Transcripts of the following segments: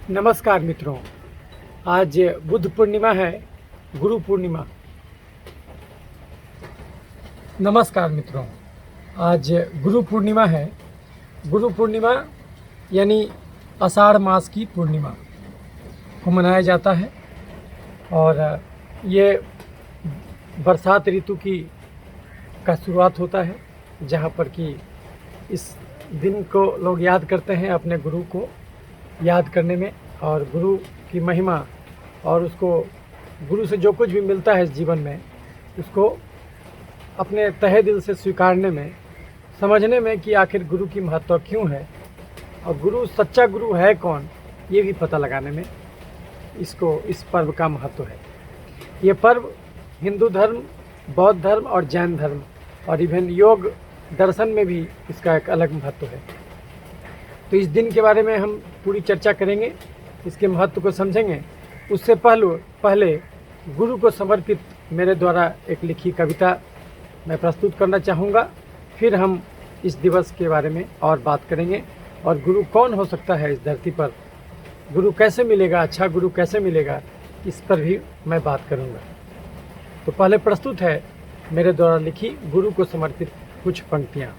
नमस्कार मित्रों, आज बुद्ध पूर्णिमा है, गुरु पूर्णिमा। नमस्कार मित्रों, आज गुरु पूर्णिमा है। गुरु पूर्णिमा यानी आषाढ़ मास की पूर्णिमा को मनाया जाता है और ये बरसात ऋतु का शुरुआत होता है, जहाँ पर कि इस दिन को लोग याद करते हैं अपने गुरु को याद करने में, और गुरु की महिमा और उसको गुरु से जो कुछ भी मिलता है इस जीवन में उसको अपने तहे दिल से स्वीकारने में, समझने में कि आखिर गुरु की महत्व क्यों है और गुरु सच्चा गुरु है कौन, ये भी पता लगाने में इस पर्व का महत्व है। ये पर्व हिंदू धर्म, बौद्ध धर्म और जैन धर्म और इवन योग दर्शन में भी इसका एक अलग महत्व है। तो इस दिन के बारे में हम पूरी चर्चा करेंगे, इसके महत्व को समझेंगे। उससे पहले गुरु को समर्पित मेरे द्वारा एक लिखी कविता मैं प्रस्तुत करना चाहूँगा, फिर हम इस दिवस के बारे में और बात करेंगे और गुरु कौन हो सकता है इस धरती पर, गुरु कैसे मिलेगा, अच्छा गुरु कैसे मिलेगा, इस पर भी मैं बात करूँगा। तो पहले प्रस्तुत है मेरे द्वारा लिखी गुरु को समर्पित कुछ पंक्तियाँ।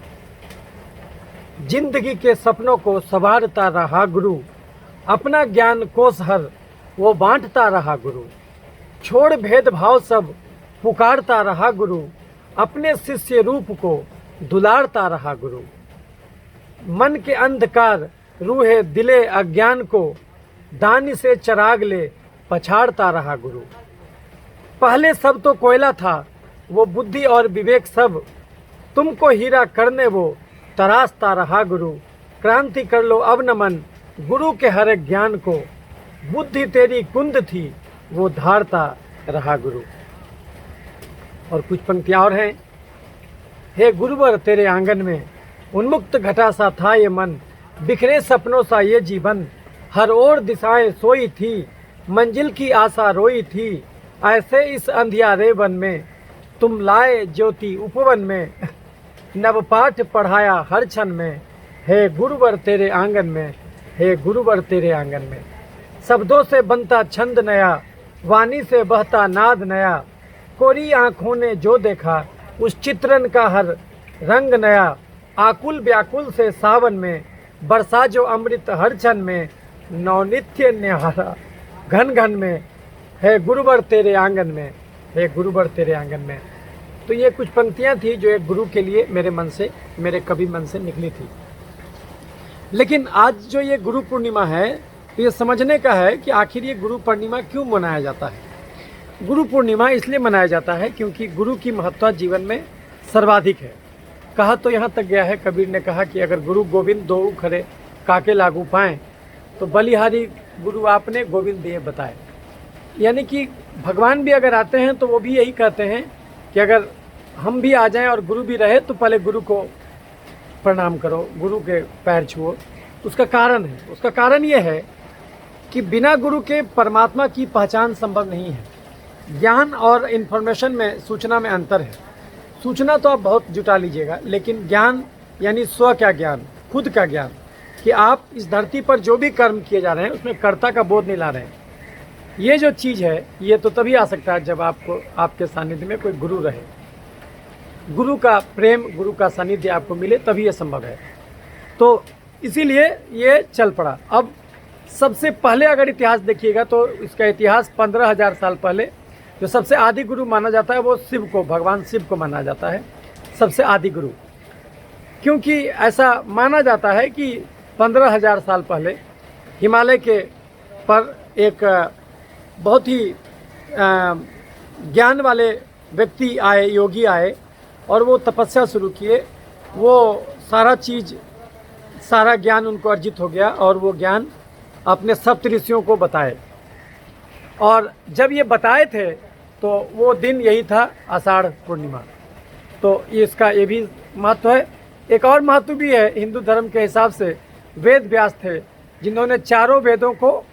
जिंदगी के सपनों को संवारता रहा गुरु, अपना ज्ञान कोष हर वो बांटता रहा गुरु। छोड़ भेदभाव सब पुकारता रहा गुरु, अपने शिष्य रूप को दुलारता रहा गुरु। मन के अंधकार रूहे दिले अज्ञान को, दानी से चराग ले पछाड़ता रहा गुरु। पहले सब तो कोयला था, वो बुद्धि और विवेक सब, तुमको हीरा करने वो तराशता रहा गुरु। क्रांति कर लो अब नमन गुरु के हर एक ज्ञान को, बुद्धि तेरी कुंद थी वो धारता रहा गुरु। और कुछ पंक्तियाँ और हैं। हे गुरुवर तेरे आंगन में उन्मुक्त घटा सा था ये मन, बिखरे सपनों सा ये जीवन, हर ओर दिशाएं सोई थी, मंजिल की आशा रोई थी। ऐसे इस अंधियारे वन में तुम लाए ज्योति उपवन में, नवपाठ पढ़ाया हर क्षण में। हे गुरुवर तेरे आंगन में, हे गुरुवर तेरे आंगन में। शब्दों से बनता छंद नया, वाणी से बहता नाद नया। कोरी आँखों ने जो देखा उस चित्रण का हर रंग नया। आकुल व्याकुल से सावन में बरसा जो अमृत हर क्षण में, नवनित्य निहारा घन घन में। हे गुरुवर तेरे आंगन में, हे गुरुवर तेरे आंगन में। तो ये कुछ पंक्तियाँ थी जो एक गुरु के लिए मेरे कवि मन से निकली थी। लेकिन आज जो ये गुरु पूर्णिमा है, तो ये समझने का है कि आखिर ये गुरु पूर्णिमा क्यों मनाया जाता है। गुरु पूर्णिमा इसलिए मनाया जाता है क्योंकि गुरु की महत्ता जीवन में सर्वाधिक है। कहा तो यहाँ तक गया है, कबीर ने कहा कि अगर गुरु गोविंद दो खरे काके लागू पाएँ, तो बलिहारी गुरु आपने गोविंद दिए बताए। यानी कि भगवान भी अगर आते हैं तो वो भी यही कहते हैं कि अगर हम भी आ जाएं और गुरु भी रहे तो पहले गुरु को प्रणाम करो, गुरु के पैर छुओ। उसका कारण ये है कि बिना गुरु के परमात्मा की पहचान संभव नहीं है। ज्ञान और इन्फॉर्मेशन में, सूचना में अंतर है। सूचना तो आप बहुत जुटा लीजिएगा, लेकिन ज्ञान यानी स्व का ज्ञान, खुद का ज्ञान, कि आप इस धरती पर जो भी कर्म किए जा रहे हैं उसमें कर्ता का बोध नहीं ला रहे हैं। ये जो चीज़ है ये तो तभी आ सकता है जब आपको आपके सानिध्य में कोई गुरु रहे, गुरु का प्रेम, गुरु का सानिध्य आपको मिले, तभी ये संभव है। तो इसीलिए ये चल पड़ा। अब सबसे पहले अगर इतिहास देखिएगा तो इसका इतिहास 15,000 साल पहले जो सबसे आदि गुरु माना जाता है वो भगवान शिव को माना जाता है सबसे आदि गुरु। क्योंकि ऐसा माना जाता है कि 15,000 साल पहले हिमालय के पर एक बहुत ही ज्ञान वाले व्यक्ति आए, योगी आए, और वो तपस्या शुरू किए। वो सारा ज्ञान उनको अर्जित हो गया और वो ज्ञान अपने सप्त ऋषियों को बताए। और जब ये बताए थे तो वो दिन यही था आषाढ़ पूर्णिमा। तो इसका ये भी महत्व है। एक और महत्व भी है हिंदू धर्म के हिसाब से। वेद व्यास थे जिन्होंने चारों वेदों को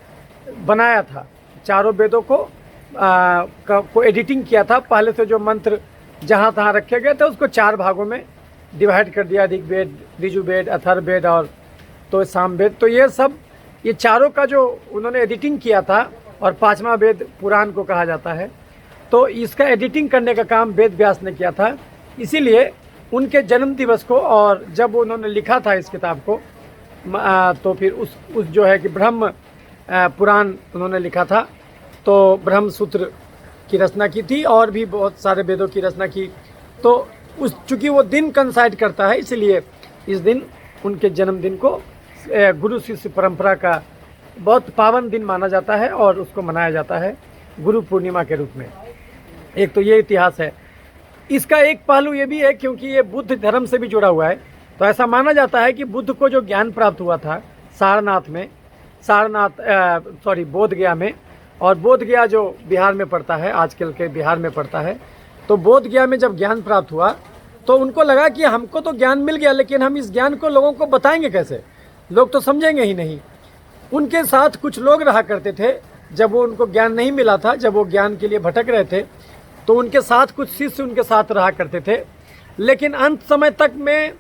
बनाया था, चारों वेदों को एडिटिंग किया था। पहले से जो मंत्र जहाँ तहाँ रखे गए थे उसको 4 भागों में डिवाइड कर दिया, ऋग्वेद, यजुर्वेद, अथर्ववेद और तो सामवेद। तो ये सब ये चारों का जो उन्होंने एडिटिंग किया था, और पांचवा वेद पुराण को कहा जाता है, तो इसका एडिटिंग करने का काम वेद व्यास ने किया था। इसीलिए उनके जन्म दिवस को, और जब उन्होंने लिखा था इस किताब को, तो फिर उस जो है कि ब्रह्म पुराण उन्होंने लिखा था, तो ब्रह्म सूत्र की रचना की थी, और भी बहुत सारे वेदों की रचना की। तो उस चूँकि वो दिन कंसाइड करता है, इसलिए इस दिन उनके जन्मदिन को गुरु शिष्य परंपरा का बहुत पावन दिन माना जाता है, और उसको मनाया जाता है गुरु पूर्णिमा के रूप में। एक तो ये इतिहास है। इसका एक पहलू ये भी है, क्योंकि ये बुद्ध धर्म से भी जुड़ा हुआ है, तो ऐसा माना जाता है कि बुद्ध को जो ज्ञान प्राप्त हुआ था बोधगया में, और बोधगया जो बिहार में पड़ता है, आजकल के बिहार में पड़ता है, तो बोधगया में जब ज्ञान प्राप्त हुआ तो उनको लगा कि हमको तो ज्ञान मिल गया, लेकिन हम इस ज्ञान को लोगों को बताएंगे कैसे, लोग तो समझेंगे ही नहीं। उनके साथ कुछ लोग रहा करते थे, जब वो उनको ज्ञान नहीं मिला था, जब वो ज्ञान के लिए भटक रहे थे, तो उनके साथ कुछ शिष्य उनके साथ रहा करते थे। लेकिन अंत समय तक में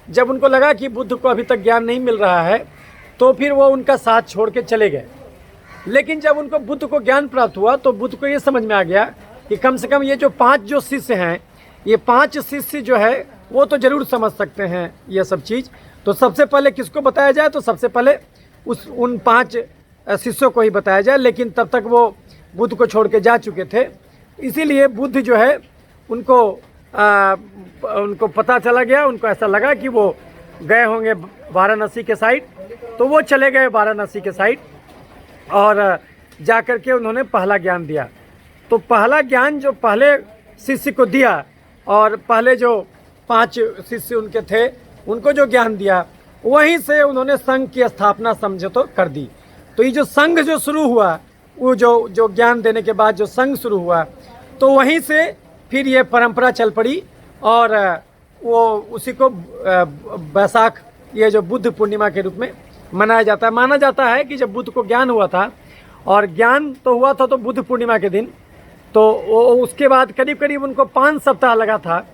जब उनको लगा कि बुद्ध को अभी तक ज्ञान नहीं मिल रहा है, तो फिर वो उनका साथ छोड़ के चले गए। लेकिन जब उनको बुद्ध को ज्ञान प्राप्त हुआ, तो बुद्ध को ये समझ में आ गया कि कम से कम ये जो 5 जो शिष्य हैं, ये 5 शिष्य जो है वो तो ज़रूर समझ सकते हैं ये सब चीज़। तो सबसे पहले किसको बताया जाए, तो सबसे पहले उन 5 शिष्यों को ही बताया जाए। लेकिन तब तक वो बुद्ध को छोड़ के जा चुके थे, इसीलिए बुद्ध जो है उनको पता चला गया, उनको ऐसा लगा कि वो गए होंगे वाराणसी के साइड, तो वो चले गए वाराणसी के साइड, और जा कर के उन्होंने पहला ज्ञान दिया। तो पहला ज्ञान जो पहले शिष्य को दिया, और पहले जो 5 शिष्य उनके थे उनको जो ज्ञान दिया, वहीं से उन्होंने संघ की स्थापना समझे तो कर दी। तो ये जो संघ जो शुरू हुआ, वो जो ज्ञान देने के बाद जो संघ शुरू हुआ, तो वहीं से फिर ये परंपरा चल पड़ी, और वो उसी को बैसाख, ये जो बुद्ध पूर्णिमा के रूप में मनाया जाता है। माना जाता है कि जब बुद्ध को ज्ञान हुआ था, और ज्ञान तो हुआ था तो बुद्ध पूर्णिमा के दिन, तो वो उसके बाद करीब करीब उनको 5 सप्ताह लगा था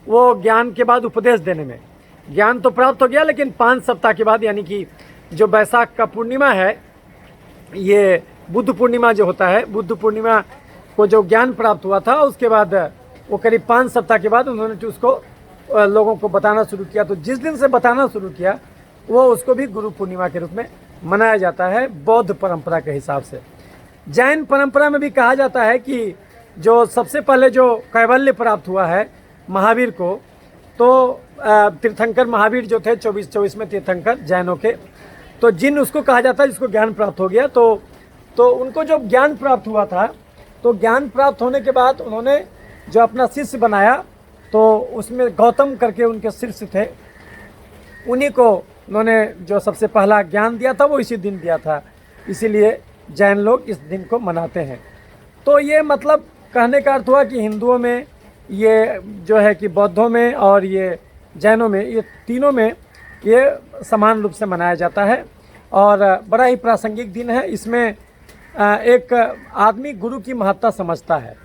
वो ज्ञान के बाद उपदेश देने में। ज्ञान तो प्राप्त हो गया, लेकिन 5 सप्ताह के बाद, यानी कि जो बैसाख का पूर्णिमा है, ये बुद्ध पूर्णिमा जो होता है, बुद्ध पूर्णिमा को जो ज्ञान प्राप्त हुआ था, उसके बाद वो करीब 5 सप्ताह के बाद उन्होंने उसको लोगों को बताना शुरू किया। तो जिस दिन से बताना शुरू किया, वो उसको भी गुरु पूर्णिमा के रूप में मनाया जाता है, बौद्ध परंपरा के हिसाब से। जैन परंपरा में भी कहा जाता है कि जो सबसे पहले जो कैवल्य प्राप्त हुआ है महावीर को, तो तीर्थंकर महावीर जो थे 24वें तीर्थंकर जैनों के, तो जिन उसको कहा जाता है जिसको ज्ञान प्राप्त हो गया, तो उनको जो ज्ञान प्राप्त हुआ था, तो ज्ञान प्राप्त होने के बाद उन्होंने जो अपना शिष्य बनाया, तो उसमें गौतम करके उनके शिष्य थे, उन्हीं को उन्होंने जो सबसे पहला ज्ञान दिया था वो इसी दिन दिया था। इसीलिए जैन लोग इस दिन को मनाते हैं। तो ये मतलब कहने का अर्थ हुआ कि हिंदुओं में ये जो है कि बौद्धों में और ये जैनों में, ये तीनों में ये समान रूप से मनाया जाता है, और बड़ा ही प्रासंगिक दिन है। इसमें एक आदमी गुरु की महत्ता समझता है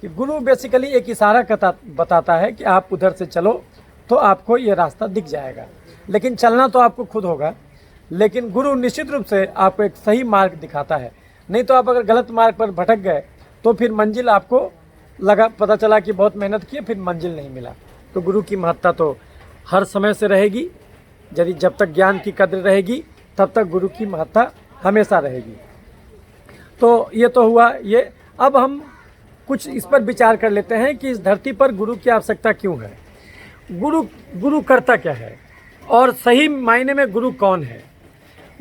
कि गुरु बेसिकली एक इशारा बताता है कि आप उधर से चलो, तो आपको ये रास्ता दिख जाएगा, लेकिन चलना तो आपको खुद होगा। लेकिन गुरु निश्चित रूप से आपको एक सही मार्ग दिखाता है, नहीं तो आप अगर गलत मार्ग पर भटक गए तो फिर मंजिल आपको पता चला कि बहुत मेहनत की, फिर मंजिल नहीं मिला। तो गुरु की महत्ता तो हर समय से रहेगी, यदि जब तक ज्ञान की कद्र रहेगी तब तक गुरु की महत्ता हमेशा रहेगी। तो ये तो हुआ ये। अब हम कुछ इस पर विचार कर लेते हैं कि इस धरती पर गुरु की आवश्यकता क्यों है, गुरु करता क्या है, और सही मायने में गुरु कौन है।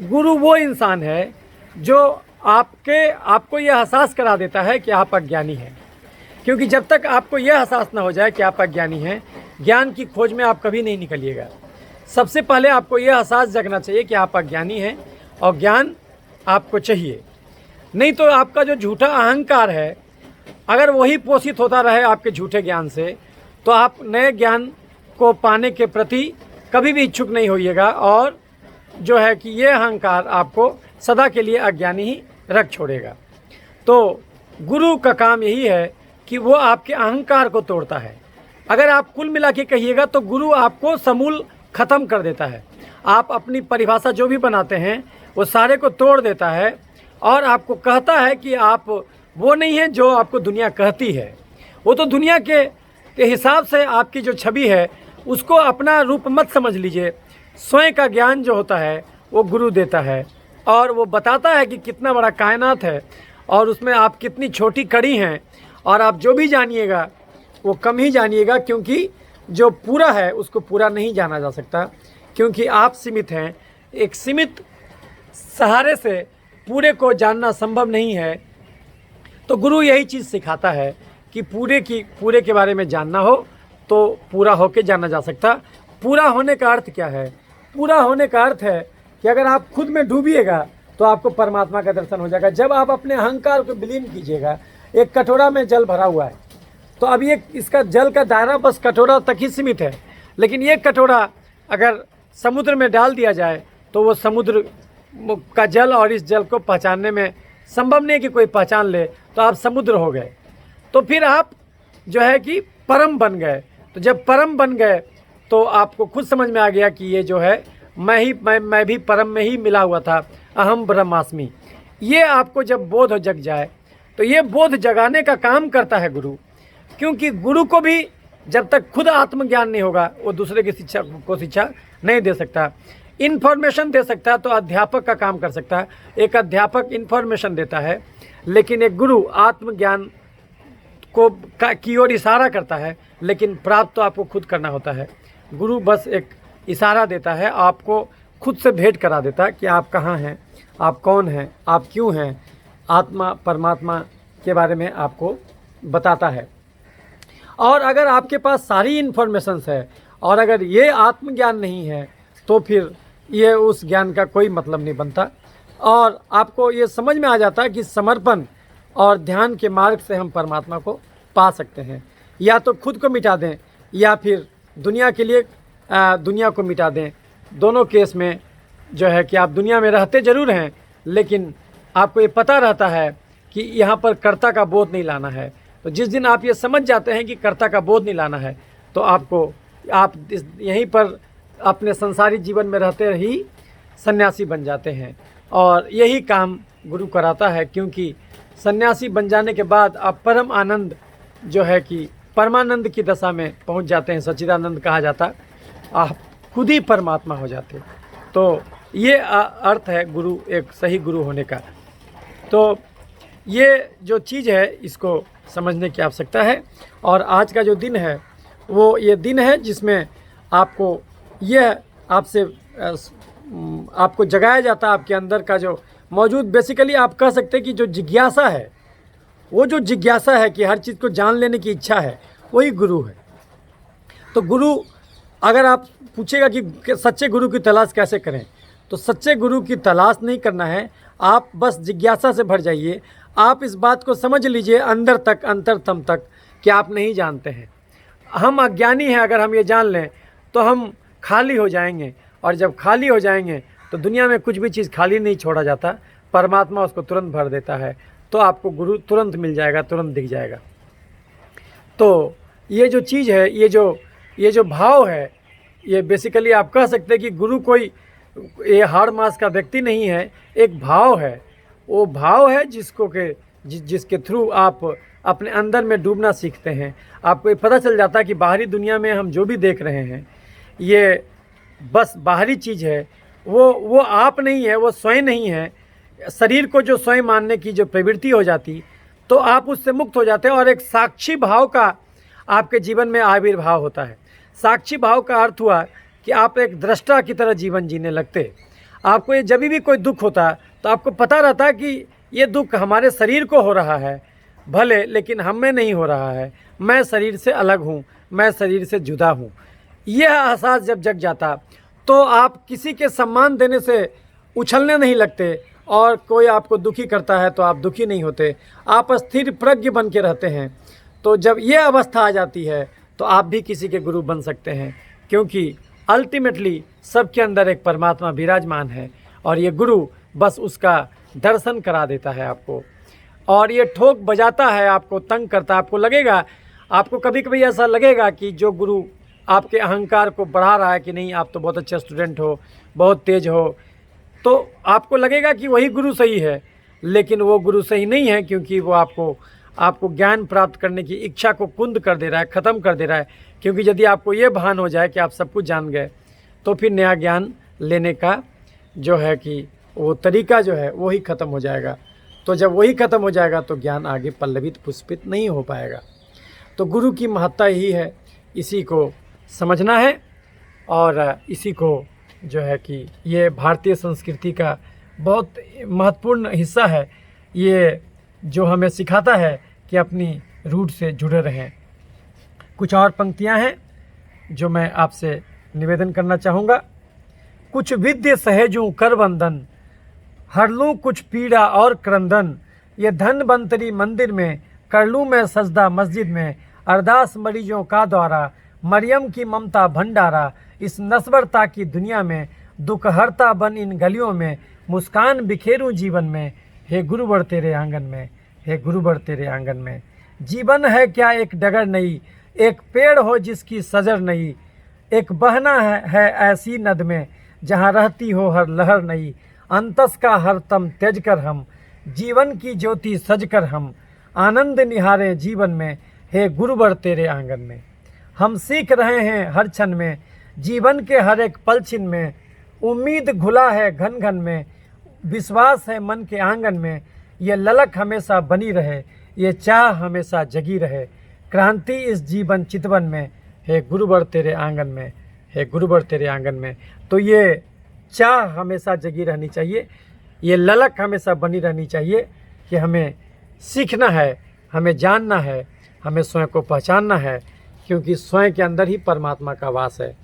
गुरु वो इंसान है जो आपको यह एहसास करा देता है कि आप अज्ञानी हैं, क्योंकि जब तक आपको यह एहसास ना हो जाए कि आप अज्ञानी हैं, ज्ञान की खोज में आप कभी नहीं निकलिएगा। सबसे पहले आपको यह एहसास जगना चाहिए कि आप अज्ञानी हैं और ज्ञान आपको चाहिए। नहीं तो आपका जो झूठा अहंकार है, अगर वही पोषित होता रहे आपके झूठे ज्ञान से, तो आप नए ज्ञान को पाने के प्रति कभी भी इच्छुक नहीं होइएगा, और जो है कि ये अहंकार आपको सदा के लिए अज्ञानी ही रख छोड़ेगा। तो गुरु का काम यही है कि वो आपके अहंकार को तोड़ता है। अगर आप कुल मिला के कहिएगा तो गुरु आपको समूल ख़त्म कर देता है। आप अपनी परिभाषा जो भी बनाते हैं, वो सारे को तोड़ देता है और आपको कहता है कि आप वो नहीं है जो आपको दुनिया कहती है। वो तो दुनिया के हिसाब से आपकी जो छवि है उसको अपना रूप मत समझ लीजिए। स्वयं का ज्ञान जो होता है वो गुरु देता है और वो बताता है कि कितना बड़ा कायनात है और उसमें आप कितनी छोटी कड़ी हैं और आप जो भी जानिएगा वो कम ही जानिएगा, क्योंकि जो पूरा है उसको पूरा नहीं जाना जा सकता, क्योंकि आप सीमित हैं। एक सीमित सहारे से पूरे को जानना संभव नहीं है। तो गुरु यही चीज़ सिखाता है कि पूरे के बारे में जानना हो तो पूरा होके जाना जा सकता। पूरा होने का अर्थ क्या है? पूरा होने का अर्थ है कि अगर आप खुद में डूबिएगा तो आपको परमात्मा का दर्शन हो जाएगा। जब आप अपने अहंकार को विलीन कीजिएगा, एक कटोरा में जल भरा हुआ है तो अब ये इसका जल का दायरा बस कटोरा तक ही सीमित है, लेकिन ये कटोरा अगर समुद्र में डाल दिया जाए तो वो समुद्र का जल और इस जल को पहचानने में संभव नहीं कि कोई पहचान ले, तो आप समुद्र हो गए। तो फिर आप जो है कि परम बन गए। तो जब परम बन गए तो आपको खुद समझ में आ गया कि ये जो है मैं भी परम में ही मिला हुआ था, अहम ब्रह्मास्मि। ये आपको जब बोध जग जाए तो ये बोध जगाने का काम करता है गुरु, क्योंकि गुरु को भी जब तक खुद आत्मज्ञान नहीं होगा वो दूसरे की शिक्षा नहीं दे सकता। इन्फॉर्मेशन दे सकता है तो अध्यापक का काम कर सकता है। एक अध्यापक इन्फॉर्मेशन देता है, लेकिन एक गुरु आत्मज्ञान की ओर इशारा करता है, लेकिन प्राप्त तो आपको खुद करना होता है। गुरु बस एक इशारा देता है, आपको खुद से भेंट करा देता है कि आप कहाँ हैं, आप कौन हैं, आप क्यों हैं। आत्मा परमात्मा के बारे में आपको बताता है। और अगर आपके पास सारी इन्फॉर्मेशंस है और अगर ये आत्मज्ञान नहीं है तो फिर ये उस ज्ञान का कोई मतलब नहीं बनता। और आपको ये समझ में आ जाता है कि समर्पण और ध्यान के मार्ग से हम परमात्मा को पा सकते हैं। या तो खुद को मिटा दें या फिर दुनिया के लिए दुनिया को मिटा दें। दोनों केस में जो है कि आप दुनिया में रहते ज़रूर हैं, लेकिन आपको ये पता रहता है कि यहाँ पर कर्ता का बोध नहीं लाना है। तो जिस दिन आप ये समझ जाते हैं कि कर्ता का बोध नहीं लाना है तो आप यहीं पर अपने संसारी जीवन में रहते ही सन्यासी बन जाते हैं। और यही काम गुरु कराता है, क्योंकि सन्यासी बन जाने के बाद आप परम आनंद जो है कि परमानंद की दशा में पहुंच जाते हैं। सच्चिदानंद कहा जाता, आप खुद ही परमात्मा हो जाते। तो ये अर्थ है गुरु, एक सही गुरु होने का। तो ये जो चीज़ है इसको समझने की आवश्यकता है। और आज का जो दिन है वो ये दिन है जिसमें आपको यह आपको जगाया जाता है। आपके अंदर का जो मौजूद, बेसिकली आप कह सकते हैं कि जो जिज्ञासा है, वो जो जिज्ञासा है कि हर चीज़ को जान लेने की इच्छा है, वही गुरु है। तो गुरु, अगर आप पूछेगा कि सच्चे गुरु की तलाश कैसे करें, तो सच्चे गुरु की तलाश नहीं करना है, आप बस जिज्ञासा से भर जाइए। आप इस बात को समझ लीजिए अंदर तक, अंतरतम तक, कि आप नहीं जानते हैं। हम अज्ञानी हैं, अगर हम ये जान लें तो हम खाली हो जाएंगे। और जब खाली हो जाएंगे तो दुनिया में कुछ भी चीज़ खाली नहीं छोड़ा जाता, परमात्मा उसको तुरंत भर देता है। तो आपको गुरु तुरंत मिल जाएगा, तुरंत दिख जाएगा। तो ये जो चीज़ है, ये जो भाव है, ये बेसिकली आप कह सकते हैं कि गुरु कोई ये हाड़ मास का व्यक्ति नहीं है, एक भाव है। वो भाव है जिसके थ्रू आप अपने अंदर में डूबना सीखते हैं। आपको ये पता चल जाता है कि बाहरी दुनिया में हम जो भी देख रहे हैं ये बस बाहरी चीज़ है, वो आप नहीं है, वो स्वयं नहीं है। शरीर को जो स्वयं मानने की जो प्रवृत्ति हो जाती तो आप उससे मुक्त हो जाते हैं और एक साक्षी भाव का आपके जीवन में आविर्भाव होता है। साक्षी भाव का अर्थ हुआ कि आप एक दृष्टा की तरह जीवन जीने लगते। आपको ये जब भी कोई दुख होता तो आपको पता रहता है कि ये दुख हमारे शरीर को हो रहा है भले, लेकिन हम में नहीं हो रहा है। मैं शरीर से अलग हूँ, मैं शरीर से जुदा हूँ। यह एहसास जब जग जाता तो आप किसी के सम्मान देने से उछलने नहीं लगते, और कोई आपको दुखी करता है तो आप दुखी नहीं होते, आप स्थिर प्रज्ञ बन के रहते हैं। तो जब ये अवस्था आ जाती है तो आप भी किसी के गुरु बन सकते हैं, क्योंकि अल्टीमेटली सबके अंदर एक परमात्मा विराजमान है और ये गुरु बस उसका दर्शन करा देता है आपको। और ये ठोक बजाता है, आपको तंग करता है। आपको लगेगा, आपको कभी कभी ऐसा लगेगा कि जो गुरु आपके अहंकार को बढ़ा रहा है कि नहीं आप तो बहुत अच्छे स्टूडेंट हो, बहुत तेज हो, तो आपको लगेगा कि वही गुरु सही है, लेकिन वो गुरु सही नहीं है, क्योंकि वो आपको ज्ञान प्राप्त करने की इच्छा को कुंद कर दे रहा है, ख़त्म कर दे रहा है। क्योंकि यदि आपको ये भान हो जाए कि आप सब कुछ जान गए, तो फिर नया ज्ञान लेने का जो है कि वो तरीका जो है वही ख़त्म हो जाएगा। तो जब वही ख़त्म हो जाएगा तो ज्ञान आगे पल्लवित पुष्पित नहीं हो पाएगा। तो गुरु की महत्ता यही है, इसी को समझना है और इसी को जो है कि ये भारतीय संस्कृति का बहुत महत्वपूर्ण हिस्सा है। ये जो हमें सिखाता है कि अपनी रूट से जुड़े रहें। कुछ और पंक्तियां हैं जो मैं आपसे निवेदन करना चाहूँगा। कुछ विद्य सहेजूं कर वंदन, हर लूँ कुछ पीड़ा और क्रंदन, ये धनवंतरी मंदिर में कर लूँ मैं सजदा मस्जिद में, अरदास मरीजों का द्वारा मरियम की ममता भंडारा, इस नस्बरता की दुनिया में दुख हरता बन इन गलियों में, मुस्कान बिखेरूं जीवन में, हे गुरुवर तेरे आंगन में, हे गुरुवर तेरे आंगन में। जीवन है क्या एक डगर नई, एक पेड़ हो जिसकी सजर नई, एक बहना है ऐसी नद में जहाँ रहती हो हर लहर नई, अंतस का हर तम त्यज कर हम, जीवन की ज्योति सज कर हम, आनंद निहारे जीवन में, हे गुरुवर तेरे आंगन में। हम सीख रहे हैं हर क्षण में, जीवन के हर एक पल छिन में, उम्मीद घुला है घन घन में, विश्वास है मन के आंगन में, ये ललक हमेशा बनी रहे, ये चाह हमेशा जगी रहे, क्रांति इस जीवन चितवन में, हे गुरुवर तेरे आंगन में, हे गुरुवर तेरे आंगन में। तो ये चाह हमेशा जगी रहनी चाहिए, ये ललक हमेशा बनी रहनी चाहिए कि हमें सीखना है, हमें जानना है, हमें स्वयं को पहचानना है, क्योंकि स्वयं के अंदर ही परमात्मा का वास है।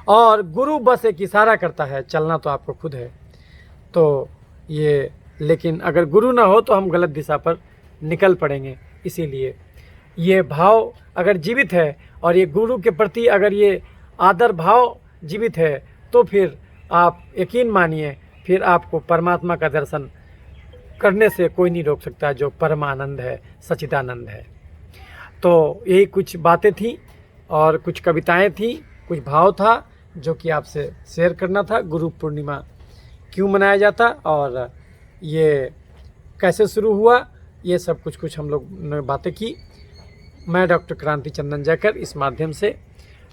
और गुरु बस एक इशारा करता है, चलना तो आपको खुद है। तो ये, लेकिन अगर गुरु ना हो तो हम गलत दिशा पर निकल पड़ेंगे। इसीलिए ये भाव अगर जीवित है और ये गुरु के प्रति अगर ये आदर भाव जीवित है, तो फिर आप यकीन मानिए, फिर आपको परमात्मा का दर्शन करने से कोई नहीं रोक सकता, जो परमानंद है, सच्चिदानंद है। तो यही कुछ बातें थी और कुछ कविताएं थी, कुछ भाव था जो कि आपसे शेयर करना था। गुरु पूर्णिमा क्यों मनाया जाता और ये कैसे शुरू हुआ, ये सब कुछ हम लोग ने बातें की। मैं डॉक्टर क्रांति चंदन जयकर इस माध्यम से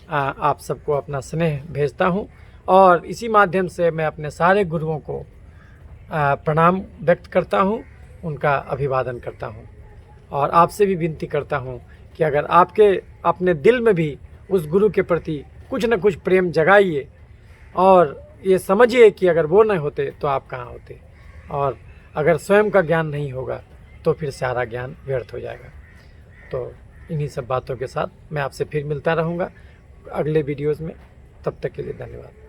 आप सबको अपना स्नेह भेजता हूँ और इसी माध्यम से मैं अपने सारे गुरुओं को प्रणाम व्यक्त करता हूँ, उनका अभिवादन करता हूँ और आपसे भी विनती करता हूँ कि अगर आपके अपने दिल में भी उस गुरु के प्रति कुछ न कुछ प्रेम जगाइए और ये समझिए कि अगर वो नहीं होते तो आप कहाँ होते, और अगर स्वयं का ज्ञान नहीं होगा तो फिर सारा ज्ञान व्यर्थ हो जाएगा। तो इन्हीं सब बातों के साथ मैं आपसे फिर मिलता रहूँगा अगले वीडियोज़ में। तब तक के लिए धन्यवाद।